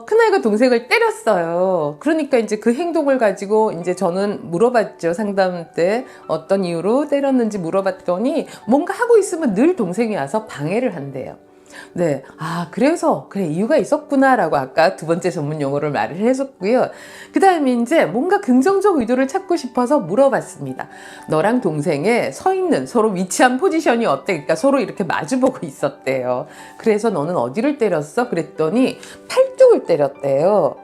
큰아이가 동생을 때렸어요. 그러니까 이제 그 행동을 가지고 이제 저는 물어봤죠. 상담 때 어떤 이유로 때렸는지 물어봤더니 뭔가 하고 있으면 늘 동생이 와서 방해를 한대요. 네. 아, 그래서, 그래, 이유가 있었구나라고 아까 두 번째 전문 용어를 말을 해줬고요. 그 다음에 이제 뭔가 긍정적 의도를 찾고 싶어서 물어봤습니다. 너랑 동생의 서 있는 서로 위치한 포지션이 어때? 그러니까 서로 이렇게 마주보고 있었대요. 그래서 너는 어디를 때렸어? 그랬더니 팔뚝을 때렸대요.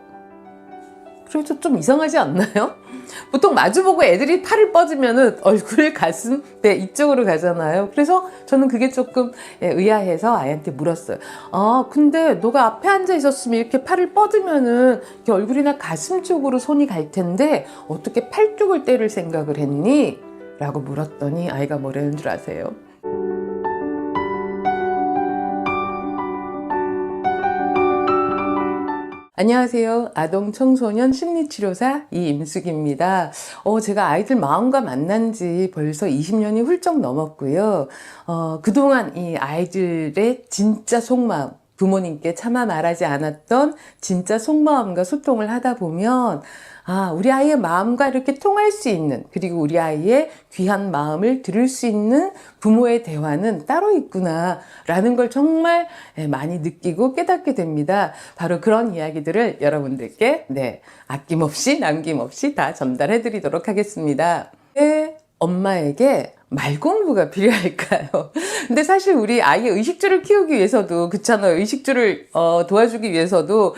그래서 좀 이상하지 않나요? 보통 마주보고 애들이 팔을 뻗으면은 얼굴, 가슴, 배 이쪽으로 가잖아요. 그래서 저는 그게 조금 의아해서 아이한테 물었어요. 아, 근데 너가 앞에 앉아 있었으면 이렇게 팔을 뻗으면은 이렇게 얼굴이나 가슴 쪽으로 손이 갈 텐데 어떻게 팔뚝을 때릴 생각을 했니? 라고 물었더니 아이가 뭐라는 줄 아세요? 안녕하세요. 아동 청소년 심리치료사 이임숙입니다. 제가 아이들 마음과 만난 지 벌써 20년이 훌쩍 넘었고요. 그동안 이 아이들의 진짜 속마음, 부모님께 차마 말하지 않았던 진짜 속마음과 소통을 하다 보면 우리 아이의 마음과 이렇게 통할 수 있는, 그리고 우리 아이의 귀한 마음을 들을 수 있는 부모의 대화는 따로 있구나 라는 걸 정말 많이 느끼고 깨닫게 됩니다. 바로 그런 이야기들을 여러분들께 아낌없이 남김없이 다 전달해 드리도록 하겠습니다. 왜 엄마에게 말 공부가 필요할까요? 근데 사실 우리 아이의 의식주를 키우기 위해서도, 그렇잖아요. 의식주를 도와주기 위해서도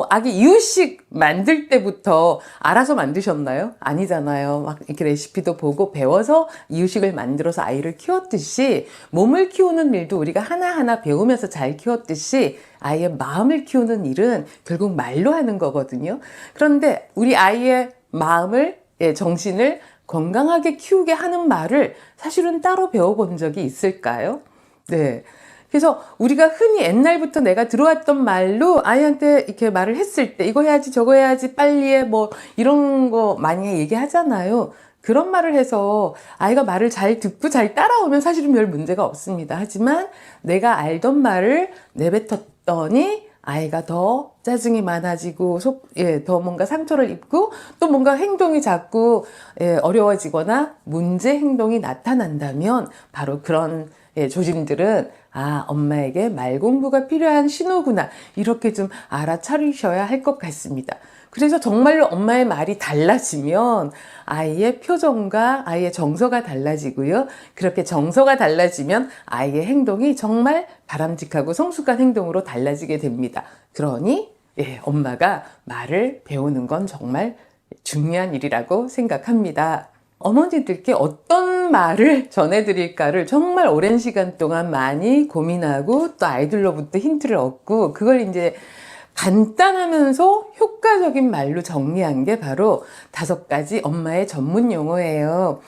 아기 이유식 만들 때부터 알아서 만드셨나요? 아니잖아요. 막 이렇게 레시피도 보고 배워서 이유식을 만들어서 아이를 키웠듯이, 몸을 키우는 일도 우리가 하나하나 배우면서 잘 키웠듯이 아이의 마음을 키우는 일은 결국 말로 하는 거거든요. 그런데 우리 아이의 마음을, 정신을 건강하게 키우게 하는 말을 사실은 따로 배워본 적이 있을까요? 네. 그래서 우리가 흔히 옛날부터 내가 들어왔던 말로 아이한테 이렇게 말을 했을 때 이거 해야지 저거 해야지 빨리 해 뭐 이런 거 많이 얘기하잖아요. 그런 말을 해서 아이가 말을 잘 듣고 잘 따라오면 사실은 별 문제가 없습니다. 하지만 내가 알던 말을 내뱉었더니 아이가 더 짜증이 많아지고 더 뭔가 상처를 입고 또 뭔가 행동이 자꾸 어려워지거나 문제 행동이 나타난다면 바로 그런 조짐들은 엄마에게 말 공부가 필요한 신호구나, 이렇게 좀 알아차리셔야 할 것 같습니다. 그래서 정말로 엄마의 말이 달라지면 아이의 표정과 아이의 정서가 달라지고요. 그렇게 정서가 달라지면 아이의 행동이 정말 바람직하고 성숙한 행동으로 달라지게 됩니다. 그러니 엄마가 말을 배우는 건 정말 중요한 일이라고 생각합니다. 어머니들께 어떤 말을 전해드릴까를 정말 오랜 시간 동안 많이 고민하고 또 아이들로부터 힌트를 얻고 그걸 이제 간단하면서 효과적인 말로 정리한 게 바로 5가지 엄마의 전문 용어예요.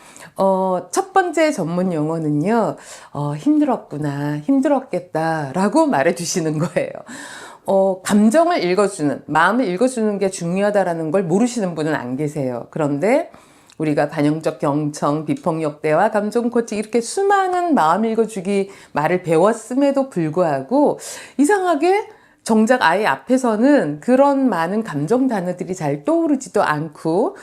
첫 번째 전문 용어는요, 힘들었구나, 힘들었겠다 라고 말해 주시는 거예요. 감정을 읽어주는, 마음을 읽어주는 게 중요하다라는 걸 모르시는 분은 안 계세요. 그런데 우리가 반영적 경청, 비폭력 대화, 감정 코칭 이렇게 수많은 마음 읽어주기 말을 배웠음에도 불구하고 이상하게 정작 아이 앞에서는 그런 많은 감정 단어들이 잘 떠오르지도 않고,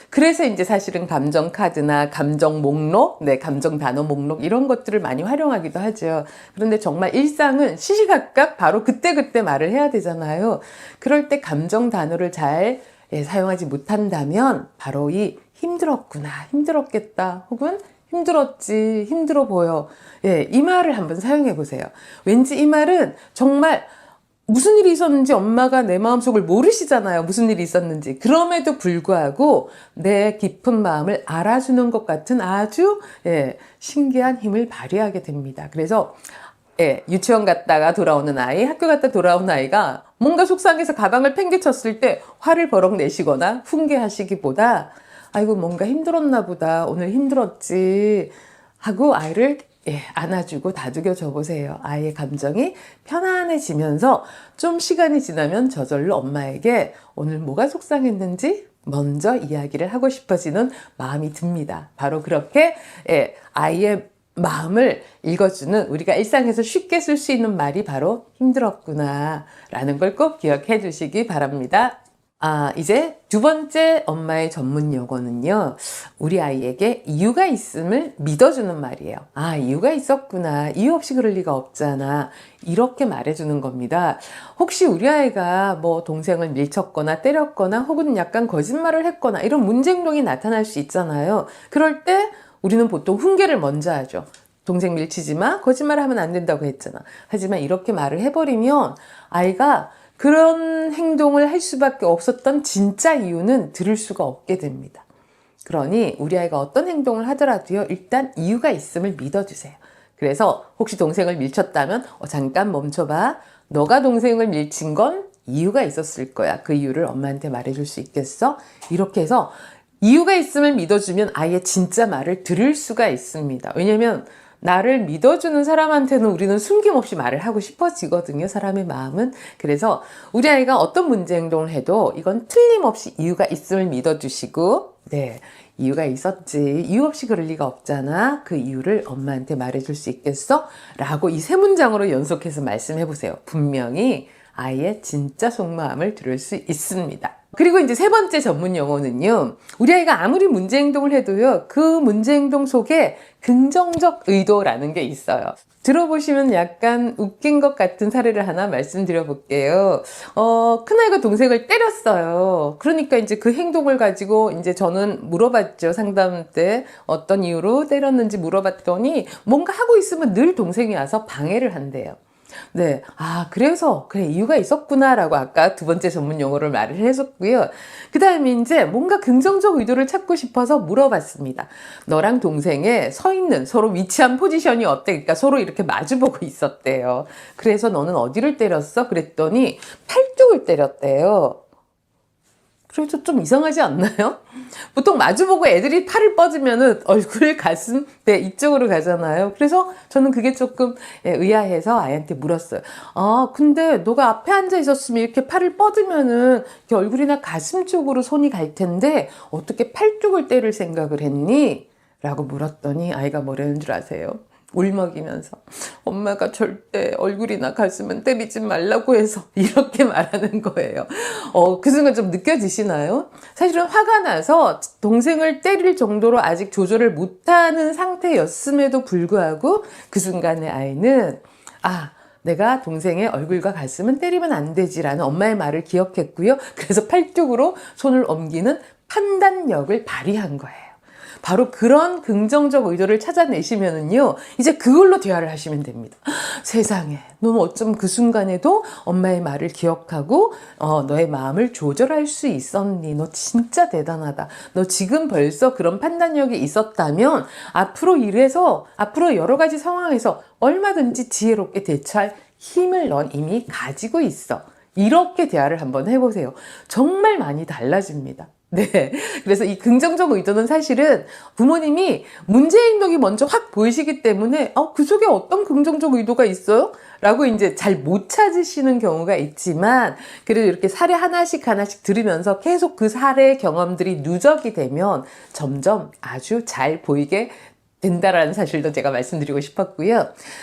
그래서 이제 사실은 감정 카드나 감정 목록, 감정 단어 목록 이런 것들을 많이 활용하기도 하죠. 그런데 정말 일상은 시시각각 바로 그때그때 말을 해야 되잖아요. 그럴 때 감정 단어를 잘 사용하지 못한다면 바로 이 힘들었구나, 힘들었겠다, 혹은 힘들었지, 힘들어 보여. 이 말을 한번 사용해 보세요. 왠지 이 말은 정말 무슨 일이 있었는지 엄마가 내 마음속을 모르시잖아요. 무슨 일이 있었는지. 그럼에도 불구하고 내 깊은 마음을 알아주는 것 같은 아주 신기한 힘을 발휘하게 됩니다. 그래서 유치원 갔다가 돌아오는 아이, 학교 갔다 돌아온 아이가 뭔가 속상해서 가방을 팽개쳤을 때 화를 버럭 내시거나 훈계하시기보다 아이고 뭔가 힘들었나 보다, 오늘 힘들었지 하고 아이를 안아주고 다독여 줘 보세요. 아이의 감정이 편안해지면서 좀 시간이 지나면 저절로 엄마에게 오늘 뭐가 속상했는지 먼저 이야기를 하고 싶어지는 마음이 듭니다. 바로 그렇게 아이의 마음을 읽어주는, 우리가 일상에서 쉽게 쓸 수 있는 말이 바로 힘들었구나 라는 걸 꼭 기억해 주시기 바랍니다. 이제 두 번째 엄마의 전문 용어는요, 우리 아이에게 이유가 있음을 믿어주는 말이에요. 이유가 있었구나. 이유 없이 그럴 리가 없잖아. 이렇게 말해주는 겁니다. 혹시 우리 아이가 뭐 동생을 밀쳤거나 때렸거나 혹은 약간 거짓말을 했거나 이런 문제 행동이 나타날 수 있잖아요. 그럴 때 우리는 보통 훈계를 먼저 하죠. 동생 밀치지 마. 거짓말을 하면 안 된다고 했잖아. 하지만 이렇게 말을 해버리면 아이가 그런 행동을 할 수밖에 없었던 진짜 이유는 들을 수가 없게 됩니다. 그러니 우리 아이가 어떤 행동을 하더라도요, 일단 이유가 있음을 믿어주세요. 그래서 혹시 동생을 밀쳤다면 잠깐 멈춰봐. 너가 동생을 밀친 건 이유가 있었을 거야. 그 이유를 엄마한테 말해줄 수 있겠어? 이렇게 해서 이유가 있음을 믿어주면 아이의 진짜 말을 들을 수가 있습니다. 왜냐면 나를 믿어주는 사람한테는 우리는 숨김없이 말을 하고 싶어지거든요. 사람의 마음은. 그래서 우리 아이가 어떤 문제 행동을 해도 이건 틀림없이 이유가 있음을 믿어주시고, 네, 이유가 있었지. 이유 없이 그럴 리가 없잖아. 그 이유를 엄마한테 말해줄 수 있겠어? 라고 이 세 문장으로 연속해서 말씀해 보세요. 분명히 아이의 진짜 속마음을 들을 수 있습니다. 그리고 이제 세 번째 전문 용어는요, 우리 아이가 아무리 문제 행동을 해도요, 그 문제 행동 속에 긍정적 의도라는 게 있어요. 들어보시면 약간 웃긴 것 같은 사례를 하나 말씀드려 볼게요. 큰아이가 동생을 때렸어요. 그러니까 이제 그 행동을 가지고 이제 저는 물어봤죠. 상담 때 어떤 이유로 때렸는지 물어봤더니 뭔가 하고 있으면 늘 동생이 와서 방해를 한대요. 네. 그래서, 그래, 이유가 있었구나라고 아까 두 번째 전문 용어를 말을 해줬고요. 그 다음에 이제 뭔가 긍정적 의도를 찾고 싶어서 물어봤습니다. 너랑 동생의 서 있는 서로 위치한 포지션이 어때? 그러니까 서로 이렇게 마주보고 있었대요. 그래서 너는 어디를 때렸어? 그랬더니 팔뚝을 때렸대요. 그래도 좀 이상하지 않나요? 보통 마주보고 애들이 팔을 뻗으면은 얼굴, 가슴, 네, 이쪽으로 가잖아요. 그래서 저는 그게 조금 의아해서 아이한테 물었어요. 근데 너가 앞에 앉아 있었으면 이렇게 팔을 뻗으면은 이렇게 얼굴이나 가슴 쪽으로 손이 갈 텐데 어떻게 팔뚝을 때릴 생각을 했니? 라고 물었더니 아이가 뭐라는 줄 아세요? 울먹이면서 엄마가 절대 얼굴이나 가슴은 때리지 말라고 해서 이렇게 말하는 거예요. 그 순간 좀 느껴지시나요? 사실은 화가 나서 동생을 때릴 정도로 아직 조절을 못하는 상태였음에도 불구하고 그 순간에 아이는 내가 동생의 얼굴과 가슴은 때리면 안 되지라는 엄마의 말을 기억했고요. 그래서 팔뚝으로 손을 옮기는 판단력을 발휘한 거예요. 바로 그런 긍정적 의도를 찾아내시면은요, 이제 그걸로 대화를 하시면 됩니다. 세상에, 너는 어쩜 그 순간에도 엄마의 말을 기억하고 너의 마음을 조절할 수 있었니? 너 진짜 대단하다. 너 지금 벌써 그런 판단력이 있었다면 앞으로 여러 가지 상황에서 얼마든지 지혜롭게 대처할 힘을 넌 이미 가지고 있어. 이렇게 대화를 한번 해보세요. 정말 많이 달라집니다. 네. 그래서 이 긍정적 의도는 사실은 부모님이 문제 행동이 먼저 확 보이시기 때문에, 그 속에 어떤 긍정적 의도가 있어요? 라고 이제 잘 못 찾으시는 경우가 있지만, 그래도 이렇게 사례 하나씩 들으면서 계속 그 사례 경험들이 누적이 되면 점점 아주 잘 보이게 된다라는 사실도 제가 말씀드리고 싶었고요.